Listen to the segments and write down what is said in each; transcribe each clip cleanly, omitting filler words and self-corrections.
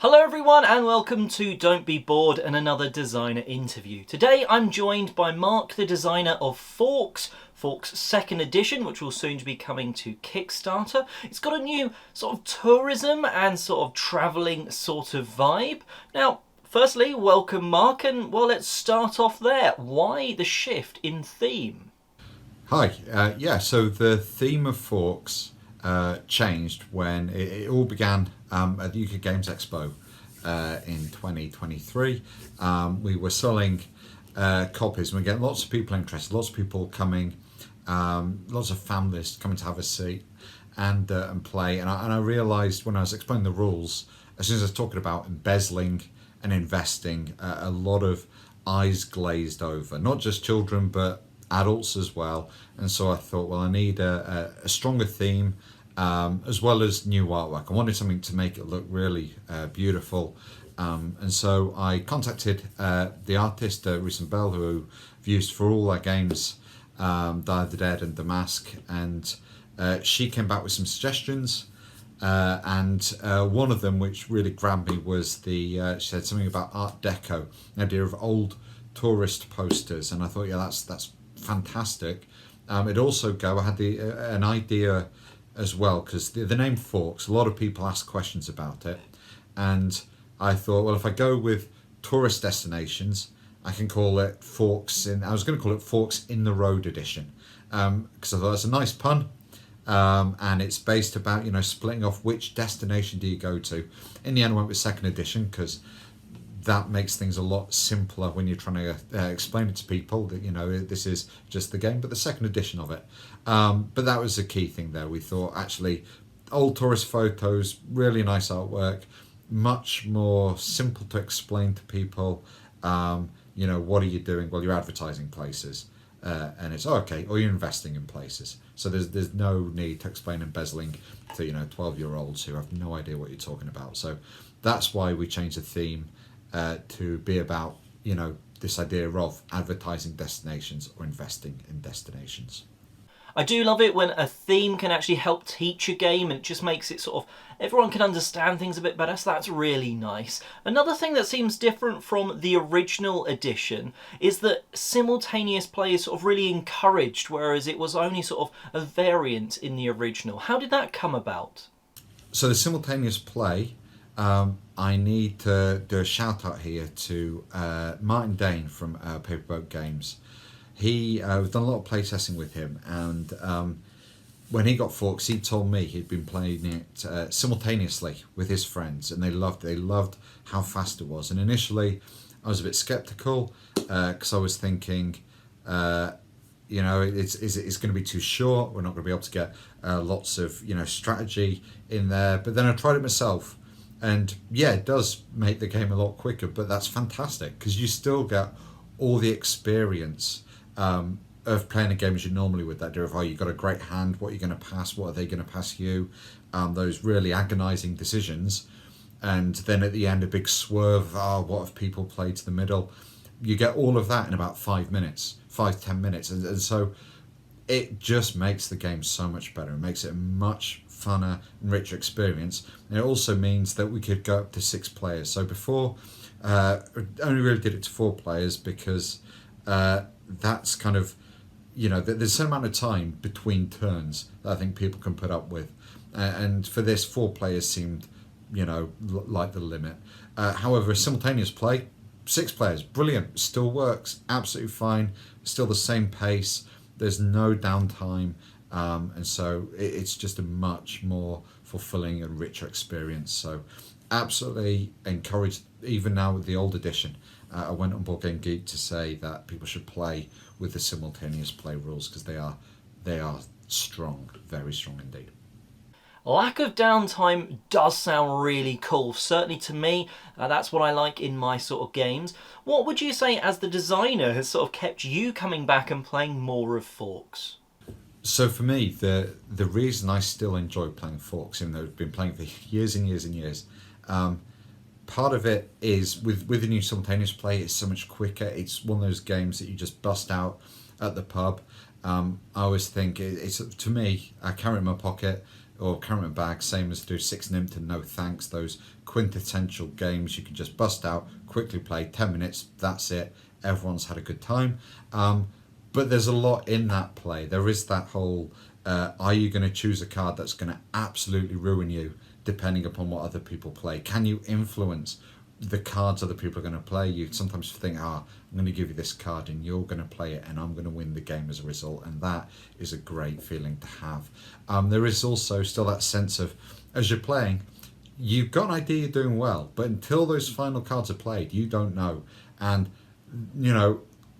Hello everyone and welcome to Don't Be Bored and another designer interview. Today I'm joined by Mark, the designer of Forks 2nd edition, which will soon be coming to Kickstarter. It's got a new sort of tourism and sort of travelling sort of vibe. Now, firstly, welcome Mark, and well, let's start off there. Why the shift in theme? Hi, so the theme of Forks changed when it all began at the UK Games Expo in 2023. We were selling copies and we're getting lots of people interested, lots of people coming, lots of families coming to have a seat and play. And I realised when I was explaining the rules, as soon as I was talking about embezzling and investing, a lot of eyes glazed over, not just children, but adults as well. And so I thought, well, I need a stronger theme as well as new artwork. I wanted something to make it look really beautiful. And so I contacted the artist, Rusin Bell, who I've used for all our games, Day of the Dead and The Mask. And she came back with some suggestions. And one of them, which really grabbed me, was she said something about Art Deco, the idea of old tourist posters. And I thought, yeah, that's fantastic. It also I had an idea as well, because the name Forks, a lot of people ask questions about it, and I thought, well, if I go with tourist destinations, I can call it Forks I was going to call it Forks in the Road edition, because I thought it's a nice pun, and it's based about splitting off which destination do you go to. In the end, I went with 2nd edition because that makes things a lot simpler when you're trying to explain it to people that this is just the game, but the 2nd edition of it. But that was the key thing there. We thought, actually, old tourist photos, really nice artwork, much more simple to explain to people. What are you doing? Well, you're advertising places, and it's okay, or you're investing in places. So there's no need to explain embezzling to 12-year-olds who have no idea what you're talking about. So that's why we changed the theme to be about this idea of advertising destinations or investing in destinations. I do love it when a theme can actually help teach a game, and it just makes it sort of, everyone can understand things a bit better, so that's really nice. Another thing that seems different from the original edition is that simultaneous play is sort of really encouraged, whereas it was only sort of a variant in the original. How did that come about? So the simultaneous play, I need to do a shout out here to Martin Dane from Paperboat Games. We've done a lot of playtesting with him, and when he got Forks, he told me he'd been playing it simultaneously with his friends, and they loved how fast it was. And initially, I was a bit skeptical because I was thinking, it's going to be too short. We're not going to be able to get lots of strategy in there. But then I tried it myself. And yeah, it does make the game a lot quicker, but that's fantastic because you still get all the experience of playing a game as you normally would. That idea of, you got a great hand, what are you going to pass, what are they going to pass you, those really agonising decisions. And then at the end, a big swerve, what if people play to the middle? You get all of that in about 5 minutes, 5-10 minutes. And so it just makes the game so much better. It makes it a much funner and richer experience. And it also means that we could go up to 6 players. So before, only really did it to 4 players because that's kind of, there's a certain amount of time between turns that I think people can put up with. And for this, 4 players seemed, like the limit. However, simultaneous play, 6 players, brilliant, still works, absolutely fine, still the same pace. There's no downtime, and so it's just a much more fulfilling and richer experience. So absolutely encouraged, even now with the old edition. I went on Board Game Geek to say that people should play with the simultaneous play rules because they are strong, very strong indeed. Lack of downtime does sound really cool, certainly to me. That's what I like in my sort of games. What would you say as the designer has sort of kept you coming back and playing more of Forks? So for me, the reason I still enjoy playing Forks, even though I've been playing for years and years and years, part of it is with the new simultaneous play, it's so much quicker. It's one of those games that you just bust out at the pub. I always think it's, to me, I carry it in my pocket, or Caramel Bag, same as do Six Nymph and No Thanks, those quintessential games you can just bust out, quickly play, 10 minutes, that's it, everyone's had a good time. But there's a lot in that play. There is that whole, are you going to choose a card that's going to absolutely ruin you depending upon what other people play? Can you influence the cards other people are going to play? You sometimes think, I'm going to give you this card and you're going to play it and I'm going to win the game as a result, and that is a great feeling to have. There is also still that sense of, as you're playing, you've got an idea you're doing well, but until those final cards are played, you don't know. And,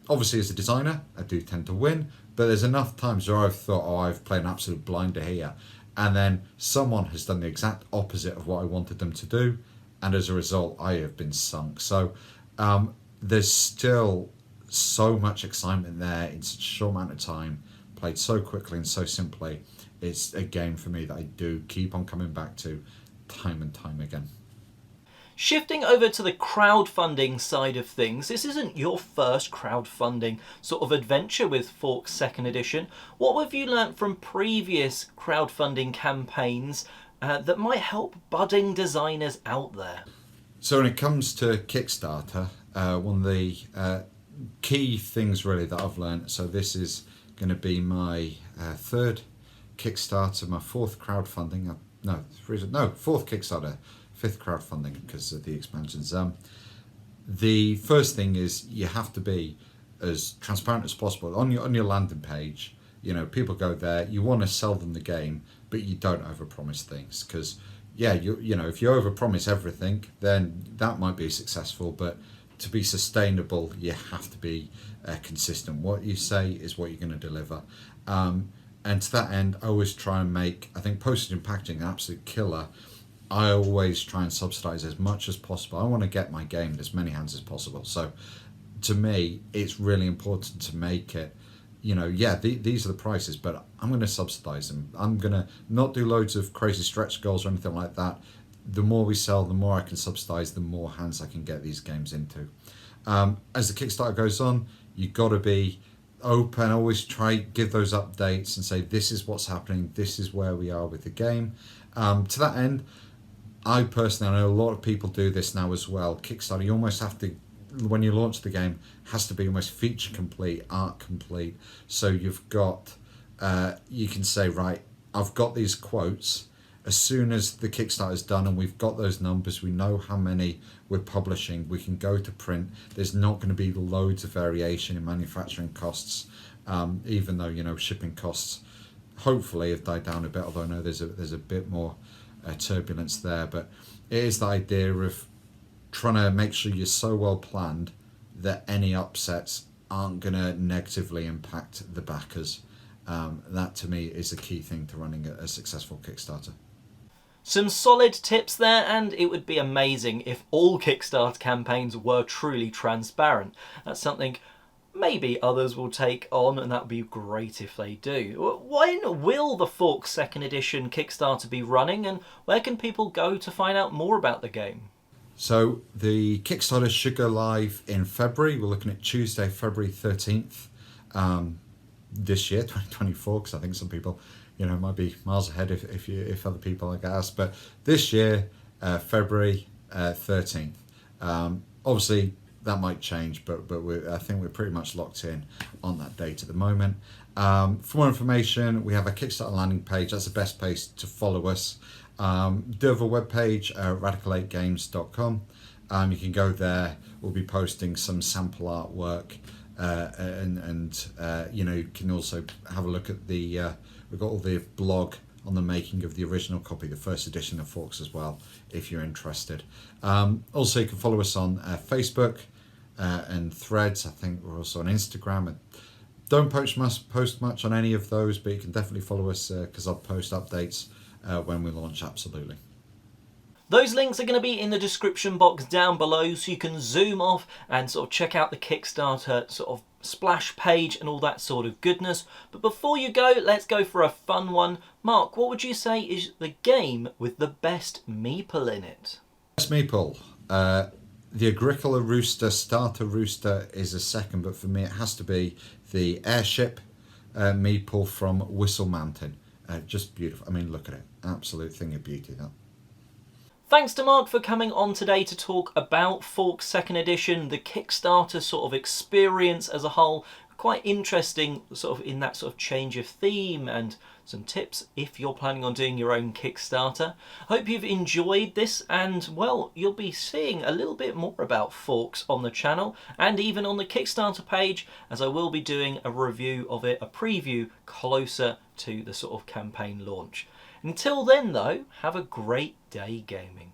obviously as a designer, I do tend to win, but there's enough times where I've thought, I've played an absolute blinder here, and then someone has done the exact opposite of what I wanted them to do, and as a result, I have been sunk. So there's still so much excitement there in such a short amount of time, played so quickly and so simply. It's a game for me that I do keep on coming back to time and time again. Shifting over to the crowdfunding side of things, this isn't your first crowdfunding sort of adventure with Forks 2nd edition. What have you learnt from previous crowdfunding campaigns that might help budding designers out there? So when it comes to Kickstarter, one of the key things really that I've learned, so this is going to be my third Kickstarter, my fourth crowdfunding, fourth Kickstarter, fifth crowdfunding because of the expansions. The first thing is you have to be as transparent as possible on your landing page. People go there, you want to sell them the game, but you don't overpromise things, because if you overpromise everything, then that might be successful, but to be sustainable, you have to be consistent. What you say is what you're going to deliver. And to that end, I always try and make, I think, postage and packaging an absolute killer. I always try and subsidise as much as possible. I want to get my game in as many hands as possible. So to me, it's really important to make it, these are the prices, but I'm going to subsidise them. I'm going to not do loads of crazy stretch goals or anything like that. The more we sell, the more I can subsidise, the more hands I can get these games into. As the Kickstarter goes on, you've got to be open, always try give those updates and say, this is what's happening, this is where we are with the game. To that end, I personally, I know a lot of people do this now as well. Kickstarter, you almost have to, when you launch the game, has to be almost feature complete, art complete. So you've got, you can say, right, I've got these quotes. As soon as the Kickstarter's done and we've got those numbers, we know how many we're publishing, we can go to print. There's not going to be loads of variation in manufacturing costs, even though, shipping costs hopefully have died down a bit, although I know there's a bit more turbulence there. But it is the idea of trying to make sure you're so well planned that any upsets aren't going to negatively impact the backers. That to me is a key thing to running a successful Kickstarter. Some solid tips there, and it would be amazing if all Kickstarter campaigns were truly transparent. That's something maybe others will take on, and that would be great if they do. When will the Forks 2nd edition Kickstarter be running, and where can people go to find out more about the game? So the Kickstarter should go live in February. We're looking at Tuesday, February 13th this year, 2024, because I think some people, might be miles ahead if other people are asked. But this year, February 13th. Obviously, that might change, but I think we're pretty much locked in on that date at the moment. For more information, we have a Kickstarter landing page. That's the best place to follow us. Do have a webpage, radical8games.com. You can go there. We'll be posting some sample artwork, and you can also have a look at we've got all the blog on the making of the original copy, the first edition of Forks as well, if you're interested. Also, you can follow us on Facebook and Threads. I think we're also on Instagram. Don't post much on any of those, but you can definitely follow us because I'll post updates when we launch, absolutely. Those links are going to be in the description box down below, so you can zoom off and sort of check out the Kickstarter sort of splash page and all that sort of goodness. But before you go, let's go for a fun one. Mark, what would you say is the game with the best meeple in it? Best meeple. The Agricola Rooster Starter Rooster is a second, but for me it has to be the Airship meeple from Whistle Mountain. Just beautiful. I mean, look at it. absolute thing of beauty, that. Thanks to Mark for coming on today to talk about Forks 2nd Edition, the Kickstarter sort of experience as a whole. Quite interesting sort of in that sort of change of theme, and some tips if you're planning on doing your own Kickstarter. Hope you've enjoyed this, and well, you'll be seeing a little bit more about Forks on the channel and even on the Kickstarter page, as I will be doing a review of it, a preview closer to the sort of campaign launch. Until then though, have a great day gaming.